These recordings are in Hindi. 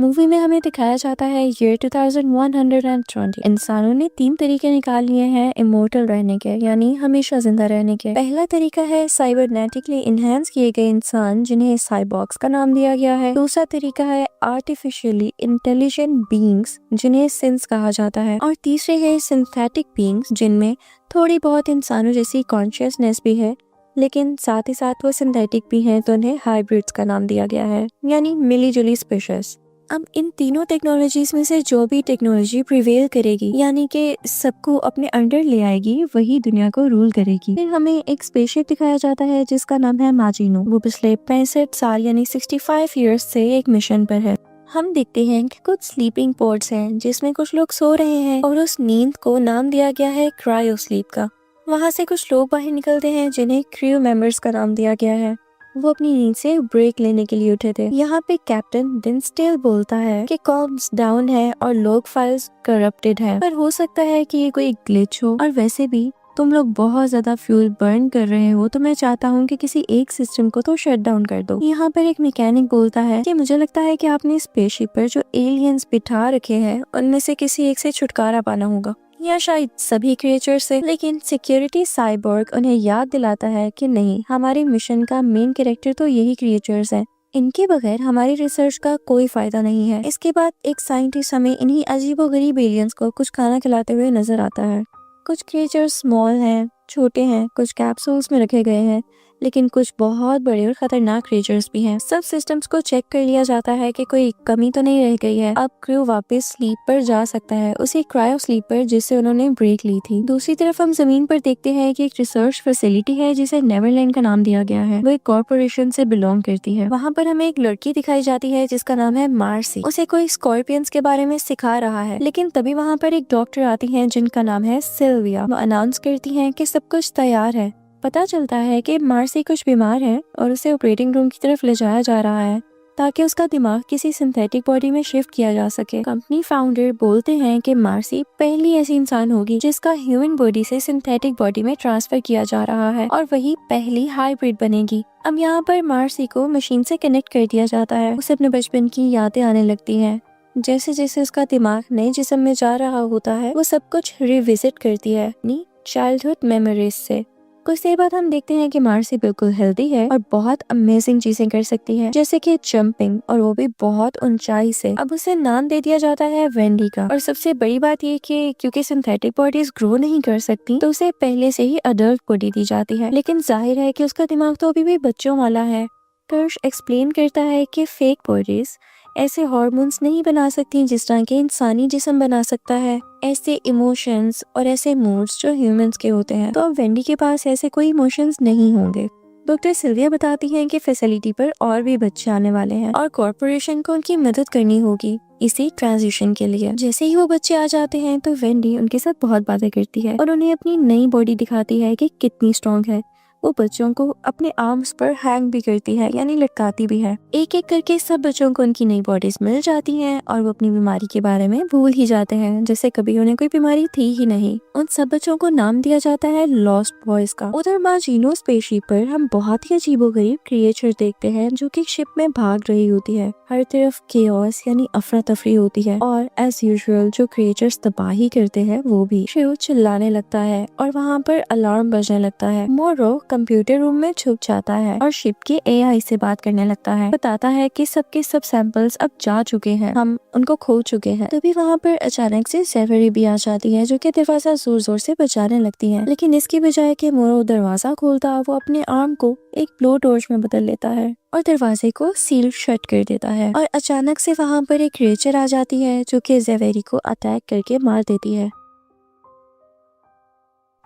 मूवी में हमें दिखाया जाता है ईयर 2120। इंसानों ने 3 तरीके निकाल लिए हैं इमोर्टल रहने के, यानी हमेशा जिंदा रहने के। पहला तरीका है साइबरनेटिकली इनहेंस किए गए इंसान, जिन्हें साइबॉर्ग्स का नाम दिया गया है। दूसरा तरीका है आर्टिफिशियली इंटेलिजेंट बीइंग्स, जिन्हें सिंस कहा जाता है। और तीसरे है सिंथेटिक बीइंग्स, जिनमें थोड़ी बहुत इंसानों जैसी कॉन्शियसनेस भी है, लेकिन साथ ही साथ वो सिंथेटिक भी हैं, तो उन्हें हाइब्रिड्स का नाम दिया गया है, यानी मिली जुली स्पीशीज। अब इन तीनों टेक्नोलॉजीज में से जो भी टेक्नोलॉजी प्रिवेल करेगी, यानी कि सबको अपने अंडर ले आएगी, वही दुनिया को रूल करेगी। फिर हमें एक स्पेसशिप दिखाया जाता है जिसका नाम है माजिनो। वो पिछले 65 साल यानी 65 ईयर्स से एक मिशन पर है। हम देखते हैं कि कुछ स्लीपिंग पोड्स हैं जिसमें कुछ लोग सो रहे हैं और उस नींद को नाम दिया गया है क्रायो स्लीप का। वहाँ से कुछ लोग बाहर निकलते हैं जिन्हें क्रू मेंबर्स का नाम दिया गया है। वो अपनी नींद से ब्रेक लेने के लिए उठे थे। यहाँ पे कैप्टन डिन्सडेल बोलता है कि कॉम्स डाउन है और लॉग फाइल्स करप्टेड है, पर हो सकता है कि ये कोई ग्लिच हो। और वैसे भी तुम लोग बहुत ज्यादा फ्यूल बर्न कर रहे हो, तो मैं चाहता हूँ कि किसी एक सिस्टम को तो शट डाउन कर दो। यहाँ पर एक मैकेनिक बोलता है कि मुझे लगता है कि आपने स्पेसशिप पर जो एलियंस बिठा रखे हैं उनमें से किसी एक से छुटकारा पाना होगा, या शायद सभी क्रिएचर से। लेकिन सिक्योरिटी साइबोर्ग उन्हें याद दिलाता है कि नहीं, हमारे मिशन का मेन कैरेक्टर तो यही क्रिएचर्स हैं। इनके बगैर हमारी रिसर्च का कोई फायदा नहीं है। इसके बाद एक साइंटिस्ट हमें इन्हीं अजीबोगरीब एलियंस को कुछ खाना खिलाते हुए नजर आता है। कुछ क्रिएचर्स स्मॉल हैं, छोटे हैं, कुछ कैप्सूल्स में रखे गए हैं, लेकिन कुछ बहुत बड़े और खतरनाक क्रिएचर्स भी हैं। सब सिस्टम्स को चेक कर लिया जाता है कि कोई कमी तो नहीं रह गई है। अब क्रू वापस स्लीप पर जा सकता है, उसी क्रायो स्लीप पर जिससे उन्होंने ब्रेक ली थी। दूसरी तरफ हम जमीन पर देखते हैं कि एक रिसर्च फैसिलिटी है जिसे नेवरलैंड का नाम दिया गया है। वो एक कॉर्पोरेशन से बिलोंग करती है। वहाँ पर हमें एक लड़की दिखाई जाती है जिसका नाम है मार्सी। उसे कोई स्कॉर्पियंस के बारे में सिखा रहा है, लेकिन तभी वहाँ पर एक डॉक्टर आती है जिनका नाम है सिल्विया। वो अनाउंस करती है कि सब कुछ तैयार है। पता चलता है कि मार्सी कुछ बीमार है और उसे ऑपरेटिंग रूम की तरफ ले जाया जा रहा है ताकि उसका दिमाग किसी सिंथेटिक बॉडी में शिफ्ट किया जा सके। कंपनी फाउंडर बोलते हैं कि मार्सी पहली ऐसी इंसान होगी जिसका ह्यूमन बॉडी से सिंथेटिक बॉडी में ट्रांसफर किया जा रहा है, और वही पहली हाइब्रिड बनेगी। अब यहाँ पर मार्सी को मशीन से कनेक्ट कर दिया जाता है। उसे अपने बचपन की यादें आने लगती हैं। जैसे जैसे उसका दिमाग नए जिस्म में जा रहा होता है, वो सब कुछ रिविजिट करती है अपनी चाइल्डहुड मेमोरीज से। कुछ देर बाद हम देखते हैं कि मार्सी बिल्कुल हेल्दी है और बहुत अमेजिंग चीजें कर सकती है, जैसे कि जंपिंग, और वो भी बहुत ऊंचाई से। अब उसे नाम दे दिया जाता है वेंडी का। और सबसे बड़ी बात ये कि क्योंकि सिंथेटिक बॉडीज ग्रो नहीं कर सकती, तो उसे पहले से ही अडल्ट बॉडी दी जाती है। लेकिन जाहिर है कि उसका दिमाग तो अभी भी बच्चों वाला है। कर्श एक्सप्लेन करता है कि फेक बॉडीज ऐसे हार्मोन्स नहीं बना सकती जिस तरह के इंसानी जिस्म बना सकता है, ऐसे इमोशंस और ऐसे मूड्स जो ह्यूमंस के होते हैं। तो अब वेंडी के पास ऐसे कोई इमोशंस नहीं होंगे। डॉक्टर सिल्विया बताती हैं कि फैसिलिटी पर और भी बच्चे आने वाले हैं और कॉर्पोरेशन को उनकी मदद करनी होगी इसी ट्रांजिशन के लिए। जैसे ही वो बच्चे आ जाते हैं तो वेंडी उनके साथ बहुत बातें करती है और उन्हें अपनी नई बॉडी दिखाती है कि कितनी स्ट्रॉन्ग है। वो बच्चों को अपने आर्म्स पर हैंग भी करती है, यानी लटकाती भी है। एक एक करके सब बच्चों को उनकी नई बॉडीज मिल जाती हैं और वो अपनी बीमारी के बारे में भूल ही जाते हैं, जैसे कभी उन्हें कोई बीमारी थी ही नहीं। उन सब बच्चों को नाम दिया जाता है लॉस्ट बॉयज का। उधर माजिनो स्पेसशिप पर हम बहुत ही अजीबोगरीब क्रिएचर देखते हैं जो कि शिप में भाग रही होती है। हर तरफ केओस यानी अफरा तफरी होती है, और एज यूजुअल जो क्रिएचर्स तबाही करते हैं वो भी। शिव चिल्लाने लगता है और वहाँ पर अलार्म बजने लगता है। मोरो कंप्यूटर रूम में छुप जाता है और शिप के एआई से बात करने लगता है। बताता है कि सबके सब सैंपल्स अब जा चुके हैं, हम उनको खो चुके हैं। तभी वहाँ पर अचानक से सेवेरी भी आ जाती है जो कि दरवाजा जोर जोर से बजाने लगती है। लेकिन इसकी बजाय कि मोरो दरवाजा खोलता, वो अपने आर्म को एक ब्लो टॉर्च में बदल लेता है और दरवाजे को सील शट कर देता है। और अचानक से वहाँ पर एक क्रिएचर आ जाती है जो कि जेवेरी को अटैक करके मार देती है।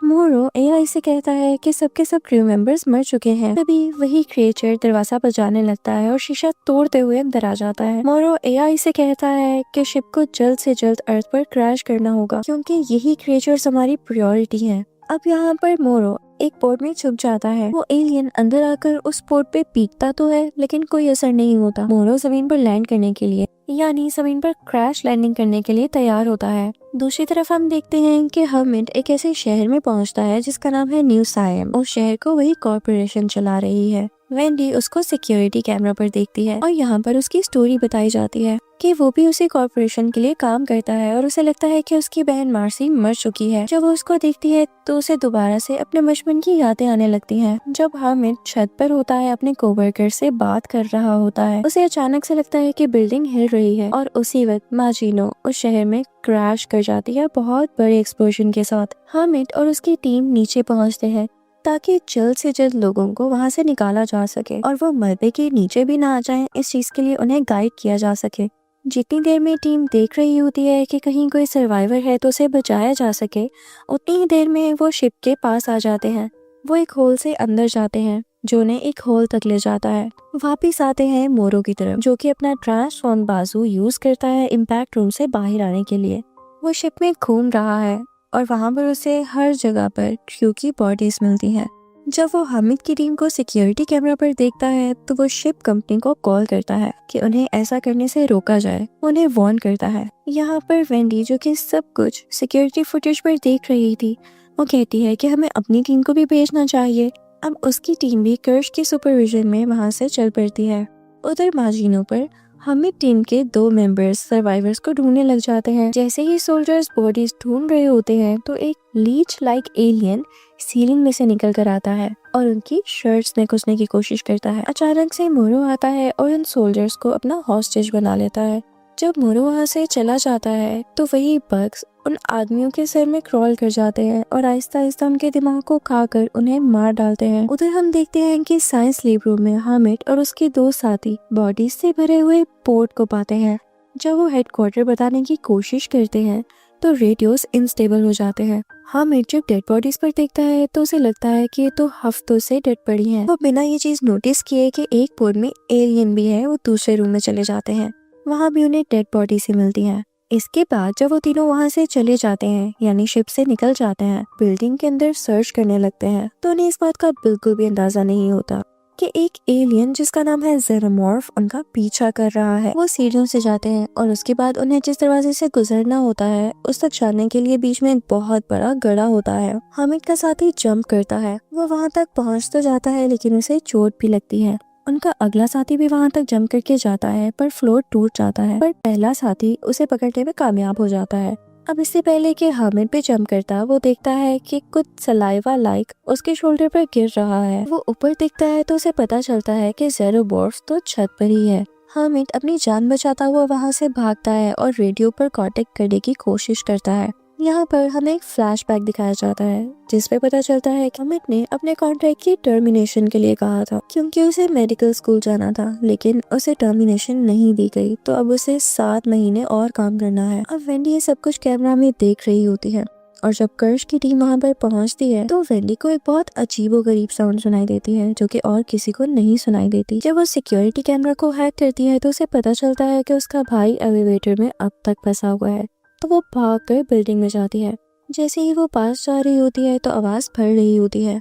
मोरो एआई से कहता है कि सबके सब क्रू मेंबर्स मर चुके हैं। तभी वही क्रिएचर दरवाजा बजाने लगता है और शीशा तोड़ते हुए अंदर आ जाता है। मोरो एआई से कहता है कि शिप को जल्द से जल्द अर्थ पर क्रैश करना होगा क्योंकि यही क्रिएचर्स हमारी प्रायोरिटी हैं। अब यहाँ पर मोरो एक पोर्ट में छुप जाता है। वो एलियन अंदर आकर उस पोर्ट पे पीकता तो है, लेकिन कोई असर नहीं होता। मोरो जमीन पर लैंड करने के लिए, यानी जमीन पर क्रैश लैंडिंग करने के लिए तैयार होता है। दूसरी तरफ हम देखते हैं कि हर्मिट एक ऐसे शहर में पहुंचता है जिसका नाम है न्यू सायम। उस शहर को वही कॉर्पोरेशन चला रही है। वेंडी उसको सिक्योरिटी कैमरा पर देखती है और यहाँ पर उसकी स्टोरी बताई जाती है कि वो भी उसी कॉर्पोरेशन के लिए काम करता है और उसे लगता है कि उसकी बहन मार्सी मर चुकी है। जब वो उसको देखती है तो उसे दोबारा से अपने बचपन की यादें आने लगती हैं। जब हामिद छत पर होता है, अपने कोवर्कर से बात कर रहा होता है, उसे अचानक से लगता है कि बिल्डिंग हिल रही है और उसी वक्त माजिनो उस शहर में क्रैश कर जाती है बहुत बड़े एक्सप्लोजन के साथ। हामिद और उसकी टीम नीचे पहुँचते हैं ताकि जल्द से जल्द लोगों को वहाँ से निकाला जा सके और वो मलबे के नीचे भी ना आ जाएं। इस चीज के लिए उन्हें गाइड किया जा सके। जितनी देर में टीम देख रही होती है कि कहीं कोई सर्वाइवर है तो उसे बचाया जा सके, उतनी ही देर में वो शिप के पास आ जाते हैं। वो एक होल से अंदर जाते हैं जो उन्हें एक होल तक ले जाता है। वापिस आते हैं मोरो की तरफ, जो कि अपना ट्रांसफॉर्म बाजू यूज करता है इम्पैक्ट रूम से बाहर आने के लिए। वो शिप में घूम रहा है और वहाँ पर उसे हर जगह पर क्रू की बॉडीज मिलती हैं। जब वो हामिद की टीम को सिक्योरिटी कैमरा पर देखता है तो वो शिप कंपनी को कॉल करता है कि उन्हें ऐसा करने से रोका जाए, उन्हें वार्न करता है। यहाँ पर वेंडी, जो कि सब कुछ सिक्योरिटी फुटेज पर देख रही थी, वो कहती है कि हमें अपनी टीम को भी भेजना चाहिए। अब उसकी टीम भी कर्श के सुपरविजन में वहाँ से चल पड़ती है। उधर माजिनो पर हामिद टीम के 2 मेंबर्स सर्वाइवर्स को ढूंढने लग जाते हैं। जैसे ही सोल्जर्स बॉडीज ढूंढ रहे होते हैं तो एक लीच लाइक एलियन सीलिंग में से निकल कर आता है और उनकी शर्ट्स में घुसने की कोशिश करता है। अचानक से मोरो आता है और उन सोल्जर्स को अपना हॉस्टेज बना लेता है। जब मोरो वहाँ से चला जाता है तो वही बग्स उन आदमियों के सिर में क्रॉल कर जाते हैं और आहिस्ता आहिस्ता उनके दिमाग को खाकर उन्हें मार डालते हैं। उधर हम देखते हैं कि साइंस लैब रूम में हामिद और उसके 2 साथी बॉडीज से भरे हुए पोर्ट को पाते हैं। जब वो हेडक्वार्टर बताने की कोशिश करते हैं तो रेडियोस इनस्टेबल हो जाते हैं। हामिद जब डेड बॉडीज पर देखता है तो उसे लगता है कि ये तो हफ्तों से डेड पड़ी हैं। वो बिना ये चीज नोटिस किए कि एक पोर्ट में एलियन भी है, वो दूसरे रूम में चले जाते हैं। वहाँ भी उन्हें डेड बॉडी से मिलती हैं। इसके बाद जब वो तीनों वहाँ से चले जाते हैं, यानी शिप से निकल जाते हैं, बिल्डिंग के अंदर सर्च करने लगते हैं, तो उन्हें इस बात का बिल्कुल भी अंदाजा नहीं होता कि एक एलियन जिसका नाम है जेनोमॉर्फ उनका पीछा कर रहा है। वो सीढ़ियों से जाते हैं और उसके बाद उन्हें जिस दरवाजे से गुजरना होता है उस तक जाने के लिए बीच में एक बहुत बड़ा गड्ढा होता है। हामिद का साथी जंप करता है, वो वहाँ तक पहुँच तो जाता है लेकिन उसे चोट भी लगती है। उनका अगला साथी भी वहाँ तक जंप करके जाता है पर फ्लोर टूट जाता है, पर पहला साथी उसे पकड़ने में कामयाब हो जाता है। अब इससे पहले कि हामिद पे जंप करता, वो देखता है कि कुछ सलाइवा लाइक उसके शोल्डर पर गिर रहा है। वो ऊपर देखता है तो उसे पता चलता है कि ज़ेरोबॉर्फ तो छत पर ही है। हामिद अपनी जान बचाता हुआ वहाँ से भागता है और रेडियो पर कांटेक्ट करने की कोशिश करता है। यहाँ पर हमें एक फ्लैशबैक दिखाया जाता है जिसपे पता चलता है कि हामिद ने अपने कॉन्ट्रैक्ट की टर्मिनेशन के लिए कहा था क्योंकि उसे मेडिकल स्कूल जाना था, लेकिन उसे टर्मिनेशन नहीं दी गई, तो अब उसे 7 महीने और काम करना है। अब वेंडी ये सब कुछ कैमरा में देख रही होती है और जब कर्श की टीम वहाँ पर पहुँचती है तो वेंडी को एक बहुत अजीबोगरीब साउंड सुनाई देती है जो कि और किसी को नहीं सुनाई देती। जब वो सिक्योरिटी कैमरा को हैक करती है तो उसे पता चलता है कि उसका भाई एलिवेटर में अब तक फंसा हुआ है, तो वो भागकर बिल्डिंग में जाती है। जैसे ही वो पास जा रही होती है तो आवाज भर रही होती है।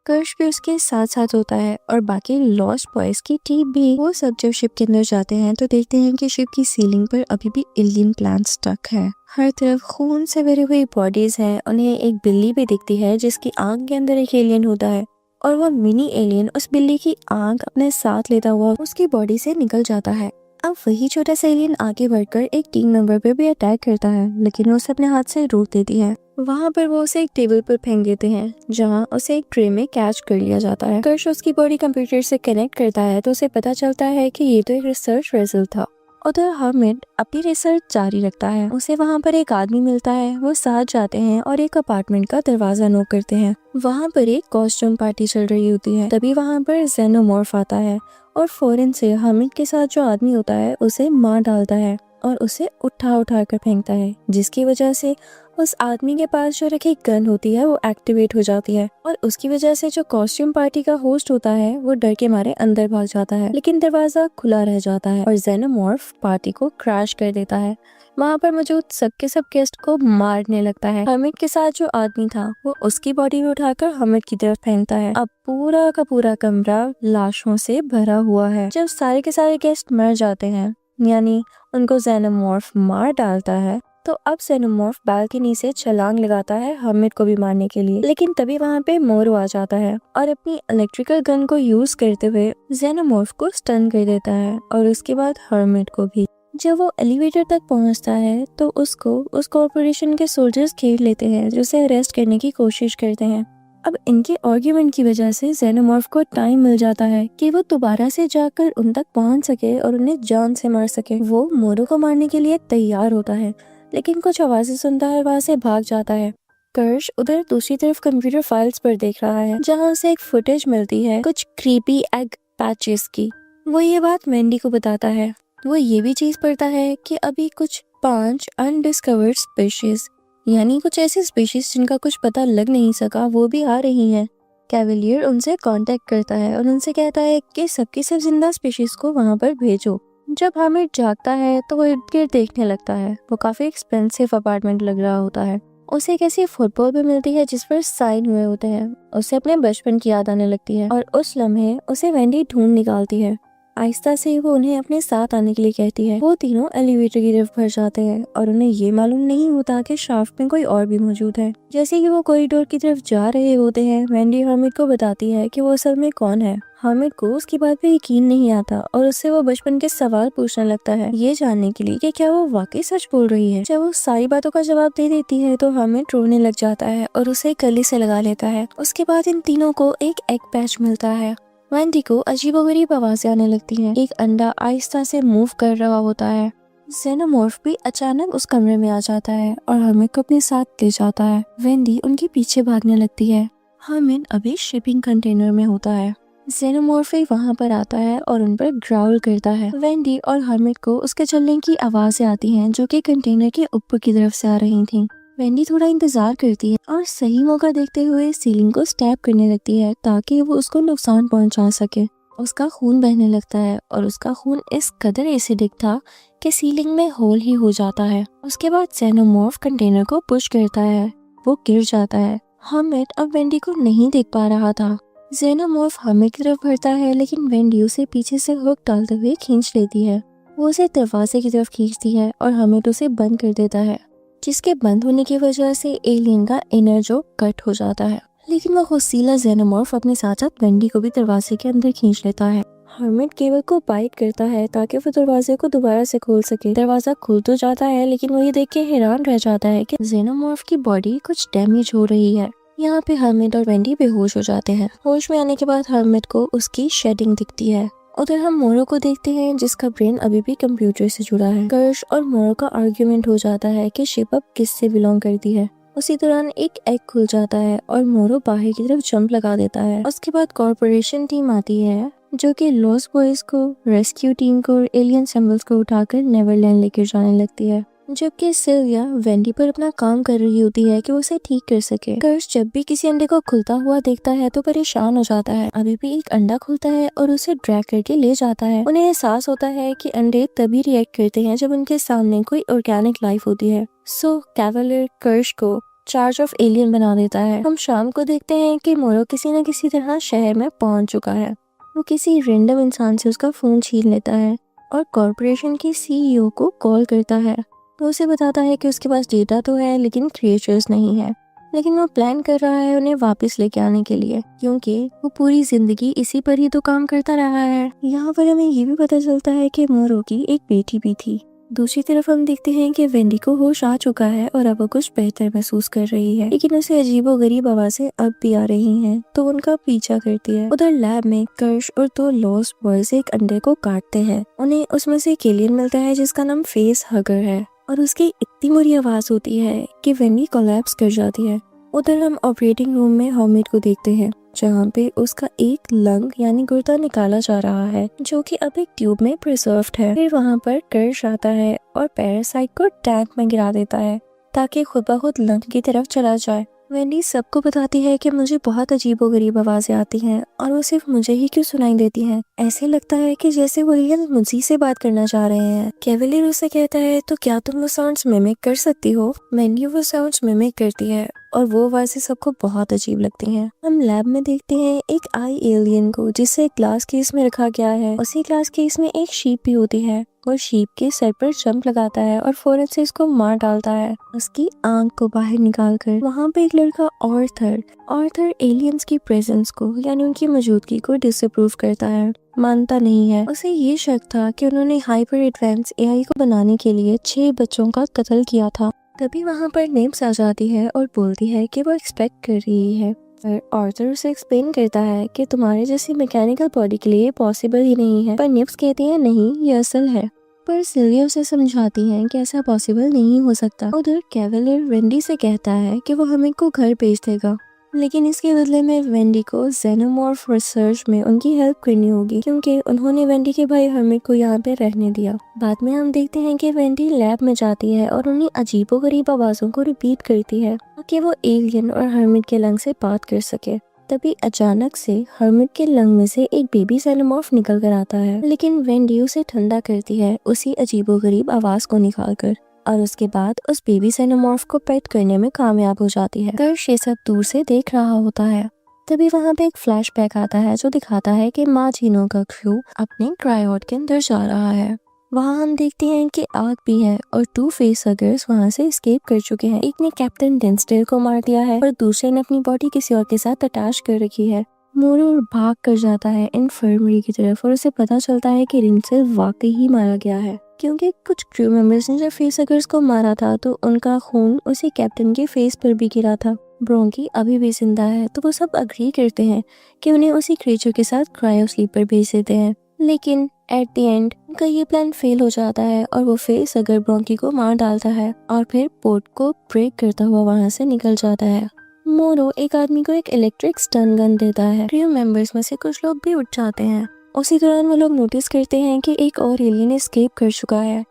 कर्श भी उसके साथ साथ होता है और बाकी लॉस्ट बॉयज की टीम भी। वो सब जब शिप के अंदर जाते हैं तो देखते हैं कि शिप की सीलिंग पर अभी भी एलियन प्लांट स्टक है। हर तरफ खून से भरी हुई बॉडीज हैं। उन्हें एक बिल्ली भी दिखती है जिसकी आंख के अंदर एक एलियन होता है और वो मिनी एलियन उस बिल्ली की आंख अपने साथ लेता हुआ उसकी बॉडी से निकल जाता है। अब वही छोटा सा एलियन आगे बढ़कर एक टीम मेंबर पे भी अटैक करता है, लेकिन वो उसे अपने हाथ से रोक देती है। वहाँ पर वो उसे एक टेबल पर फेंक देते हैं जहाँ उसे एक ट्रे में कैच कर लिया जाता है। कर्श उसकी बॉडी कंप्यूटर से कनेक्ट करता है तो उसे पता चलता है कि ये तो एक रिसर्च रिजल्ट था। उधर हामिद अपनी रिसर्च जारी रखता है। उसे वहाँ पर एक आदमी मिलता है, वो साथ जाते हैं और एक अपार्टमेंट का दरवाजा नॉक करते हैं। वहाँ पर एक कॉस्ट्यूम पार्टी चल रही होती है। तभी वहाँ पर जेनोमॉर्फ आता है और फौरन से हामिद के साथ जो आदमी होता है उसे मार डालता है और उसे उठा कर फेंकता है, जिसकी वजह से उस आदमी के पास जो रखी गन होती है वो एक्टिवेट हो जाती है और उसकी वजह से जो कॉस्ट्यूम पार्टी का होस्ट होता है वो डर के मारे अंदर भाग जाता है, लेकिन दरवाजा खुला रह जाता है और जेनोमॉर्फ पार्टी को क्रैश कर देता है। वहाँ पर मौजूद सबके सब गेस्ट को मारने लगता है। हामिद के साथ जो आदमी था वो उसकी बॉडी में उठाकर हामिद की तरफ फेंकता है। अब पूरा का पूरा कमरा लाशों से भरा हुआ है। जब सारे के सारे गेस्ट मर जाते हैं, यानी उनको जेनोमॉर्फ मार डालता है, तो अब जेनोमॉर्फ बालकनी से छलांग लगाता है हर्मिट को भी मारने के लिए, लेकिन तभी वहाँ पे मोरो आ जाता है और अपनी इलेक्ट्रिकल गन को यूज करते हुए जेनोमॉर्फ को स्टन कर देता है और उसके बाद हर्मिट को भी। जब वो एलिवेटर तक पहुंचता है तो उसको उस कॉर्पोरेशन के सोल्जर्स घेर लेते हैं जो उसे अरेस्ट करने की कोशिश करते हैं। अब इनके आर्ग्यूमेंट की वजह से जेनोमॉर्फ को टाइम मिल जाता है कि वो दोबारा से जाकर उन तक पहुंच सके और उन्हें जान से मार सके। वो मोरो को मारने के लिए तैयार होता है, लेकिन कुछ आवाजें सुनता है और वहाँ से भाग जाता है। कर्श उधर दूसरी तरफ कंप्यूटर फाइल्स पर देख रहा है, जहाँ उसे एक फुटेज मिलती है कुछ क्रीपी एग पैचेस की। वो ये बात वेंडी को बताता है। वो ये भी चीज पढ़ता है कि अभी कुछ 5 अनडिस्कवर्ड स्पीशीज, यानी कुछ ऐसी स्पीशीज जिनका कुछ पता लग नहीं सका, वो भी आ रही हैं। कैवलियर उनसे कांटेक्ट करता है और उनसे कहता है कि सबकी सब जिंदा स्पीशीज को वहाँ पर भेजो। जब हर्मिट जागता है तो वो इर्द-गिर्द देखने लगता है। वो काफी एक्सपेंसिव अपार्टमेंट लग रहा होता है। उसे एक ऐसी फुटबॉल भी मिलती है जिस पर साइन हुए होते हैं। उसे अपने बचपन की याद आने लगती है और उस लम्हे उसे वेंडी ढूंढ निकालती है। आहिस्ता से वो उन्हें अपने साथ आने के लिए कहती है। वो तीनों एलिवेटर की तरफ भर जाते हैं और उन्हें ये मालूम नहीं होता कि शाफ्ट में कोई और भी मौजूद है। जैसे कि वो कॉरिडोर की तरफ जा रहे होते हैं, वेंडी हर्मिट को बताती है कि वो असल में कौन है। हर्मिट को उसकी बात पे यकीन नहीं आता और उससे वो बचपन के सवाल पूछने लगता है, ये जानने के लिए कि क्या वो वाकई सच बोल रही है। जब वो सारी बातों का जवाब दे देती है तो हर्मिट रोने लग जाता है और उसे गले से लगा लेता है। उसके बाद इन तीनों को एक एग पैच मिलता है। वेंडी को अजीबोगरीब आवाजें आने लगती हैं। एक अंडा आहिस्ता से मूव कर रहा होता है। जेनोमॉर्फ भी अचानक उस कमरे में आ जाता है और हर्मिट को अपने साथ ले जाता है। वेंडी उनके पीछे भागने लगती है। हर्मिट अभी शिपिंग कंटेनर में होता है। जेनोमॉर्फ वहाँ पर आता है और उन पर ग्राउल करता है। वेंडी और हर्मिट को उसके चलने की आवाजें आती हैं जो कि कंटेनर के ऊपर की तरफ से आ रही थीं। वेंडी थोड़ा इंतजार करती है और सही मौका देखते हुए सीलिंग को स्टैब करने लगती है ताकि वो उसको नुकसान पहुंचा सके। उसका खून बहने लगता है और उसका खून इस कदर एसिडिक था कि सीलिंग में होल ही हो जाता है। उसके बाद जेनोमॉर्फ कंटेनर को पुश करता है। वो गिर जाता है। हर्मिट अब वेंडी को नहीं देख पा रहा था। जेनोमॉर्फ हर्मिट की तरफ बढ़ता है, लेकिन वेंडी उसे पीछे से हुक डालते हुए खींच लेती है। वो उसे दरवाजे की तरफ खींचती है और हर्मिट उसे बंद कर देता है, जिसके बंद होने की वजह से एलियन का इनर जो कट हो जाता है। लेकिन वो होसीला जेनोमॉर्फ अपने साथ साथ वेंडी को भी दरवाजे के अंदर खींच लेता है। हर्मिट केबल को बाइट करता है ताकि वो दरवाजे को दोबारा से खोल सके। दरवाजा खुल तो जाता है, लेकिन वो ये देख के हैरान रह जाता है कि जेनोमॉर्फ की बॉडी कुछ डैमेज हो रही है। यहाँ पे हर्मिट और वेंडी बेहोश हो जाते हैं। होश में आने के बाद हर्मिट को उसकी शेडिंग दिखती है। उधर हम मोरो को देखते हैं जिसका ब्रेन अभी भी कंप्यूटर से जुड़ा है। कर्श और मोरो का आर्ग्यूमेंट हो जाता है कि शिप अब किससे बिलोंग करती है। उसी दौरान एक एग खुल जाता है और मोरो बाहर की तरफ जंप लगा देता है। उसके बाद कॉर्पोरेशन टीम आती है जो कि लॉस्ट बॉयज को, रेस्क्यू टीम को और एलियन सिंबल्स को उठाकर नेवरलैंड लेकर जाने लगती है, जबकि सिल्विया वेंडी पर अपना काम कर रही होती है कि वो उसे ठीक कर सके। कर्श जब भी किसी अंडे को खुलता हुआ देखता है तो परेशान हो जाता है। अभी भी एक अंडा खुलता है और उसे ड्रैग करके ले जाता है। उन्हें एहसास होता है कि अंडे तभी रिएक्ट करते हैं जब उनके सामने कोई ऑर्गेनिक लाइफ होती है। सो कैवलियर कर्श को चार्ज ऑफ एलियन बना देता है। हम शाम को देखते हैं कि मोरो किसी न किसी तरह शहर में पहुंच चुका है। वो किसी रेंडम इंसान से उसका फोन छीन लेता है और कॉर्पोरेशन की सीईओ को कॉल करता है। वो उसे बताता है कि उसके पास डेटा तो है लेकिन क्रिएचर्स नहीं है, लेकिन वो प्लान कर रहा है उन्हें वापस लेके आने के लिए, क्योंकि वो पूरी जिंदगी इसी पर ही तो काम करता रहा है। यहाँ पर हमें ये भी पता चलता है कि मोरो की एक बेटी भी थी। दूसरी तरफ हम देखते हैं कि वेंडी को होश आ चुका है और अब वो कुछ बेहतर महसूस कर रही है, लेकिन उसे अजीबोगरीब आवाजें अब भी आ रही हैं, तो उनका पीछा करती है। उधर लैब में कर्श और 2 लॉस्ट बॉयज एक अंडे को काटते हैं। उन्हें उसमें से एक एलियन मिलता है जिसका नाम फेस हगर है और उसकी इतनी बुरी आवाज होती है कि वेंडी कोलैप्स कर जाती है। उधर हम ऑपरेटिंग रूम में हर्मिट को देखते हैं जहाँ पे उसका एक लंग यानी गुर्दा निकाला जा रहा है, जो कि अब एक ट्यूब में प्रिजर्व्ड है। फिर वहाँ पर कर्श आता है और पैरासाइट को टैंक में गिरा देता है ताकि खुद ब खुद लंग की तरफ चला जाए। वेंडी सबको बताती है कि मुझे बहुत अजीबोगरीब आवाजें आती हैं और वो सिर्फ मुझे ही क्यों सुनाई देती हैं। ऐसे लगता है कि जैसे वो एलियन मुझी से बात करना चाह रहे हैं। कैवलियर उसे कहता है, तो क्या तुम वो साउंड्स मिमिक कर सकती हो? वेंडी वो साउंड्स मिमिक करती है और वो आवाज़ें सबको बहुत अजीब लगती हैं। हम लैब में देखते हैं एक आई एलियन को जिसे ग्लास केस में रखा गया है। उसी ग्लास केस में एक शीप भी होती है। वो शीप के सर पर जंप लगाता है और फौरन से इसको मार डालता है, उसकी आंख को बाहर निकाल कर। वहाँ पे एक लड़का ऑर्थर एलियंस की प्रेजेंस को यानी उनकी मौजूदगी को डिसअप्रूव करता है, मानता नहीं है। उसे ये शक था कि उन्होंने हाइपर एडवांस एआई को बनाने के लिए 6 बच्चों का कत्ल किया था। तभी वहाँ पर नेम्स आ जाती है और बोलती है कि वो एक्सपेक्ट कर रही है। पर ऑर्थर उसे एक्सप्लेन करता है कि तुम्हारे जैसी मैकेनिकल बॉडी के लिए पॉसिबल ही नहीं है। पर निप्स कहती है नहीं, ये असल है। पर सिल्विया उसे समझाती है कि ऐसा पॉसिबल नहीं हो सकता। उधर कैवलियर वेंडी से कहता है कि वो हमें को घर भेज देगा, लेकिन इसके बदले में वेंडी को जेनोमॉर्फ रिसर्च में उनकी हेल्प करनी होगी, क्योंकि उन्होंने वेंडी के भाई हर्मिट को यहाँ पे रहने दिया। बाद में हम देखते हैं कि वेंडी लैब में जाती है और उन्हीं अजीबोगरीब आवाज़ों को रिपीट करती है ताकि वो एलियन और हर्मिट के लंग से बात कर सके। तभी अचानक से हर्मिट के लंग में से एक बेबी जेनोमॉर्फ निकल कर आता है, लेकिन वेंडी उसे ठंडा करती है उसी अजीबोगरीब आवाज़ को निकाल कर, और उसके बाद उस बेबी जेनोमॉर्फ को पेट करने में कामयाब हो जाती है। कर्श ये सब दूर से देख रहा होता है। तभी वहाँ पे एक फ्लैशबैक आता है जो दिखाता है कि मार्टिनो का क्रू अपने क्रायोट के अंदर जा रहा है। वहाँ हम देखते हैं कि आग भी है और 2 फेसहगर्स वहाँ से एस्केप कर चुके हैं। एक ने कैप्टन डेंस्टेल को मार दिया है और दूसरे ने अपनी बॉडी किसी और के साथ अटैच कर रखी है। मोरो भाग कर जाता है इन्फर्मरी की तरफ और उसे पता चलता है कि डेंस्टेल वाकई ही मारा गया है, क्योंकि कुछ क्रू मेंबर्स ने जब फेसहगर्स को मारा था तो उनका खून उसी कैप्टन के फेस पर भी गिरा था। ब्रोंकी अभी भी जिंदा है तो वो सब अग्री करते हैं कि उन्हें उसी क्रीचर के साथ क्रायो स्लीप पर भेज देते हैं, लेकिन एट द एंड उनका ये प्लान फेल हो जाता है और वो फेसहगर ब्रोंकी को मार डालता है और फिर पोर्ट को ब्रेक करता हुआ वहाँ से निकल जाता है। मोरो एक आदमी को एक इलेक्ट्रिक स्टन गन देता है। क्रू मेंबर्स में से कुछ लोग भी उठ जाते हैं। उसी दौरान वो लोग नोटिस करते हैं कि एक और एलियन एस्केप कर चुका है।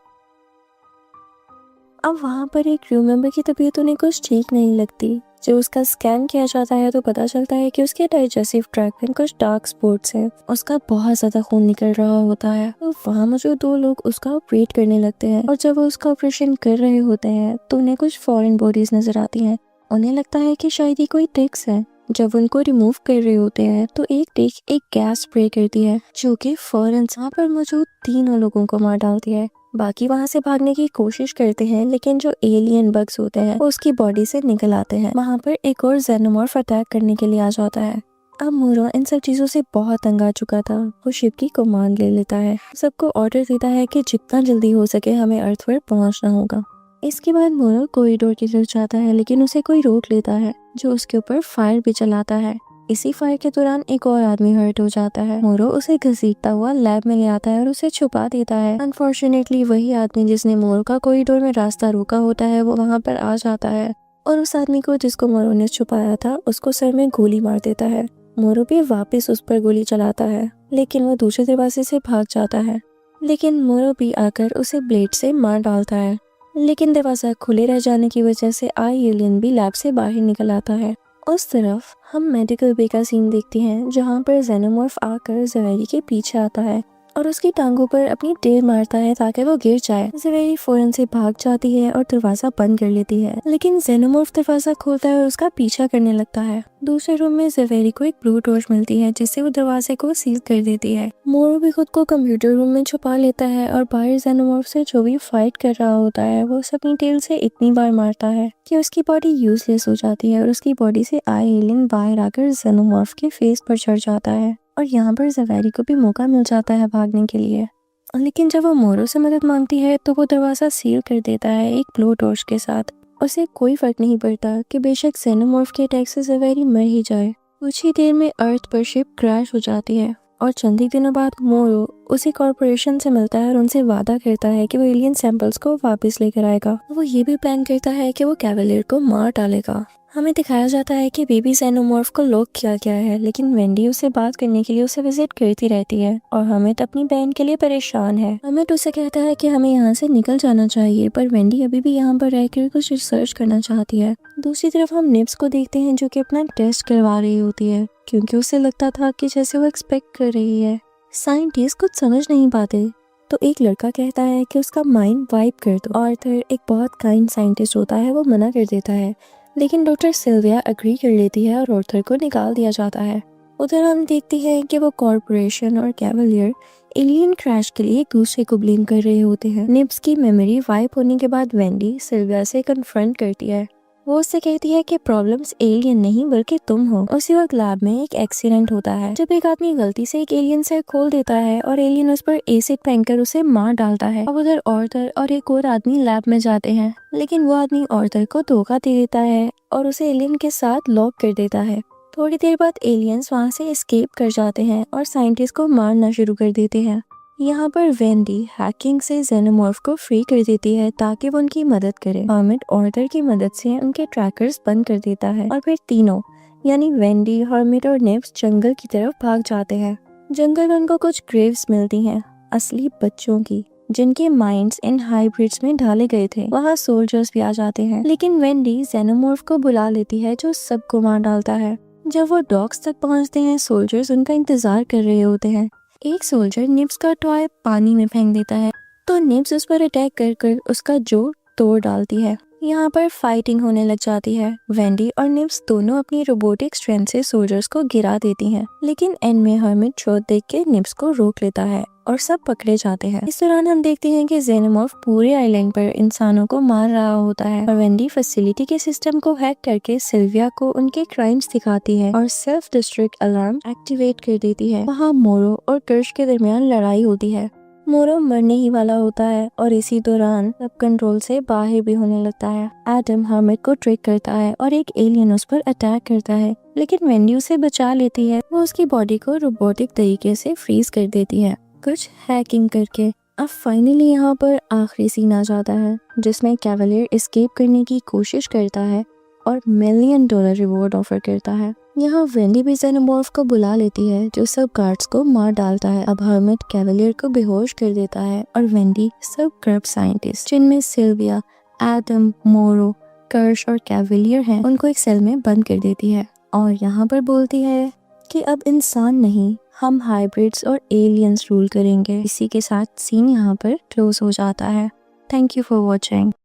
अब वहाँ पर एक क्रू मेंबर की तबीयत उन्हें कुछ ठीक नहीं लगती। जब उसका स्कैन किया जाता है तो पता चलता है कि उसके डाइजेस्टिव ट्रैक्ट में कुछ डार्क स्पॉट्स हैं। उसका बहुत ज्यादा खून निकल रहा होता है। तो वहाँ मौजूद 2 लोग उसका ऑपरेट करने लगते हैं और जब वो उसका ऑपरेशन कर रहे होते हैं तो उन्हें कुछ फॉरेन बॉडीज नजर आती हैं। उन्हें लगता है कि शायद ये कोई ट्रिक्स है। जब उनको रिमूव कर रहे होते हैं तो एक टिक एक गैस स्प्रे करती है जो कि फौरन वहाँ पर मौजूद 3 लोगों को मार डालती है। बाकी वहाँ से भागने की कोशिश करते हैं, लेकिन जो एलियन बग्स होते हैं वो उसकी बॉडी से निकल आते हैं। वहाँ पर एक और जेनोमॉर्फ अटैक करने के लिए आ जाता है। अब मोरो इन सब चीजों से बहुत तंग आ चुका था। वो शिप की कमांड ले लेता है, सबको ऑर्डर देता है कि जितना जल्दी हो सके हमें अर्थ पर पहुंचना होगा। इसके बाद मोरो कॉरिडोर की तरफ जाता है, लेकिन उसे कोई रोक लेता है जो उसके ऊपर फायर भी चलाता है। इसी फायर के दौरान एक और आदमी हर्ट हो जाता है। मोरो उसे घसीटता हुआ लैब में ले आता है और उसे छुपा देता है। अनफॉर्चुनेटली वही आदमी जिसने मोरो का कॉरिडोर में रास्ता रोका होता है वो वहाँ पर आ जाता है और उस आदमी को जिसको मोरो ने छुपाया था उसको सर में गोली मार देता है। मोरो भी वापस उस पर गोली चलाता है, लेकिन वो दूसरे दरवाजे से भाग जाता है। लेकिन मोरो भी आकर उसे ब्लेड से मार डालता है, लेकिन दरवाजा खुले रह जाने की वजह से आई एलियन भी लैब से बाहर निकल आता है। उस तरफ हम मेडिकल बे का सीन देखते हैं जहाँ पर जेनोमॉर्फ आकर ज़वेरी के पीछे आता है और उसकी टांगों पर अपनी टेल मारता है ताकि वो गिर जाए। ज़वेरी फौरन से भाग जाती है और दरवाजा बंद कर लेती है, लेकिन जेनोमॉर्फ दरवाजा खोलता है और उसका पीछा करने लगता है। दूसरे रूम में ज़वेरी को एक ब्लू टॉर्च मिलती है जिससे वो दरवाजे को सील कर देती है। मोरो भी खुद को कंप्यूटर रूम में छुपा लेता है और बाहर जेनोमॉर्फ से जो भी फाइट कर रहा होता है वो उसे अपनी टेल से इतनी बार मारता है कि उसकी बॉडी यूजलेस हो जाती है और उसकी बॉडी से आई एलियन बाहर आकर जेनोमॉर्फ के फेस पर चढ़ जाता है और यहाँ पर ज़वेरी को भी मौका मिल जाता है भागने के लिए। लेकिन जब वो मोरो से मदद मांगती है तो वो दरवाजा सील कर देता है एक ब्लू टॉर्च के साथ। उसे कोई फर्क नहीं पड़ता कि बेशक जेनोमॉर्फ के अटैक से ज़वेरी मर ही जाए। कुछ ही देर में अर्थ पर शिप क्रैश हो जाती है और चंद ही दिनों बाद मोरो उसी कॉर्पोरेशन से मिलता है और उनसे वादा करता है कि वो एलियन सैंपल्स को वापस लेकर आएगा। वो ये भी प्लान करता है कि वो कैवलियर को मार डालेगा। हमें दिखाया जाता है कि बेबी जेनोमॉर्फ को लॉक किया गया है, लेकिन वेंडी उससे बात करने के लिए उसे विजिट करती रहती है और हमेट अपनी बहन के लिए परेशान है। हमेट उसे कहता है कि हमें यहाँ से निकल जाना चाहिए, पर वेंडी अभी भी यहाँ पर रहकर कुछ रिसर्च करना चाहती है। दूसरी तरफ हम निप्स को देखते हैं जो कि अपना टेस्ट करवा रही होती है, क्योंकि उसे लगता था कि जैसे वो एक्सपेक्ट कर रही है। साइंटिस्ट कुछ समझ नहीं पाते तो एक लड़का कहता है कि उसका माइंड वाइप कर दो। आर्थर एक बहुत काइंड साइंटिस्ट होता है, वो मना कर देता है, लेकिन डॉक्टर सिल्विया एग्री कर लेती है और ऑर्थर को निकाल दिया जाता है। उधर हम देखते हैं कि वो कॉर्पोरेशन और कैवलियर एलियन क्रैश के लिए एक दूसरे को ब्लेम कर रहे होते हैं। निब्स की मेमोरी वाइप होने के बाद वेंडी सिल्विया से कन्फ्रंट करती है। वो उससे कहती है कि प्रॉब्लम्स एलियन नहीं बल्कि तुम हो। उसी वक्त लैब में एक एक्सीडेंट होता है जब एक आदमी गलती से एक एलियन सेल खोल देता है और एलियन उस पर एसिड फेंककर उसे मार डालता है। अब उधर ऑर्थर और एक और आदमी लैब में जाते हैं, लेकिन वो आदमी ऑर्थर को धोखा दे देता है और उसे एलियन के साथ लॉक कर देता है। थोड़ी देर बाद एलियंस वहाँ से एस्केप कर जाते हैं और साइंटिस्ट को मारना शुरू कर देते हैं। यहाँ पर वेंडी हैकिंग से जेनोमॉर्फ को फ्री कर देती है ताकि वो उनकी मदद करे। हर्मिट ऑर्थर की मदद से उनके ट्रैकर्स बंद कर देता है और फिर तीनों यानी वेंडी, हर्मिट और निब्स जंगल की तरफ भाग जाते हैं। जंगल में उनको कुछ ग्रेव्स मिलती हैं असली बच्चों की, जिनके माइंड्स इन हाइब्रिड्स में ढाले गए थे। वहाँ सोल्जर्स भी आ जाते हैं, लेकिन वेंडी जेनोमॉर्फ को बुला लेती है जो सबको मार डालता है। जब वो डॉग्स तक पहुँचते हैं, सोल्जर्स उनका इंतजार कर रहे होते हैं। एक सोल्जर निब्स का टॉय पानी में फेंक देता है तो निब्स उस पर अटैक कर उसका जो तोड़ डालती है। यहाँ पर फाइटिंग होने लग जाती है। वेंडी और निब्स दोनों अपनी रोबोटिक स्ट्रेंथ से सोल्जर्स को गिरा देती हैं, लेकिन एंड में हर्मिट चोट देख के निब्स को रोक लेता है और सब पकड़े जाते हैं। इस दौरान हम देखते हैं कि जेनोमॉर्फ पूरे आइलैंड पर इंसानों को मार रहा होता है और वेंडी फैसिलिटी के सिस्टम को हैक करके सिल्विया को उनके क्राइम्स दिखाती है और सेल्फ डिस्ट्रक्ट अलार्म एक्टिवेट कर देती है। वहाँ मोरो और कर्श के दरमियान लड़ाई होती है। मोरो मरने ही वाला होता है और इसी दौरान सब कंट्रोल से बाहर भी होने लगता है। एडम हर्मिट को ट्रिक करता है और एक एलियन उस पर अटैक करता है, लेकिन वेंडी उसे बचा लेती है। वो उसकी बॉडी को रोबोटिक तरीके से फ्रीज कर देती है, कुछ हैकिंग करके। अब फाइनली यहाँ पर आखिरी सीन आ जाता है जिसमें कैवलियर एस्केप करने की कोशिश करता है और $1 मिलियन रिवॉर्ड ऑफर करता है। यहाँ वेंडी भी जेनोमॉर्फ को बुला लेती है जो सब गार्ड्स को मार डालता है। अब हर्मिट कैवलियर को बेहोश कर देता है और वेंडी सब करप्ट साइंटिस्ट जिनमें सिल्विया, एडम, मोरो, कर्श और कैवलियर हैं उनको एक सेल में बंद कर देती है और यहाँ पर बोलती है कि अब इंसान नहीं, हम हाइब्रिड्स और एलियंस रूल करेंगे। इसी के साथ सीन यहाँ पर क्लोज हो जाता है। Thank you for watching.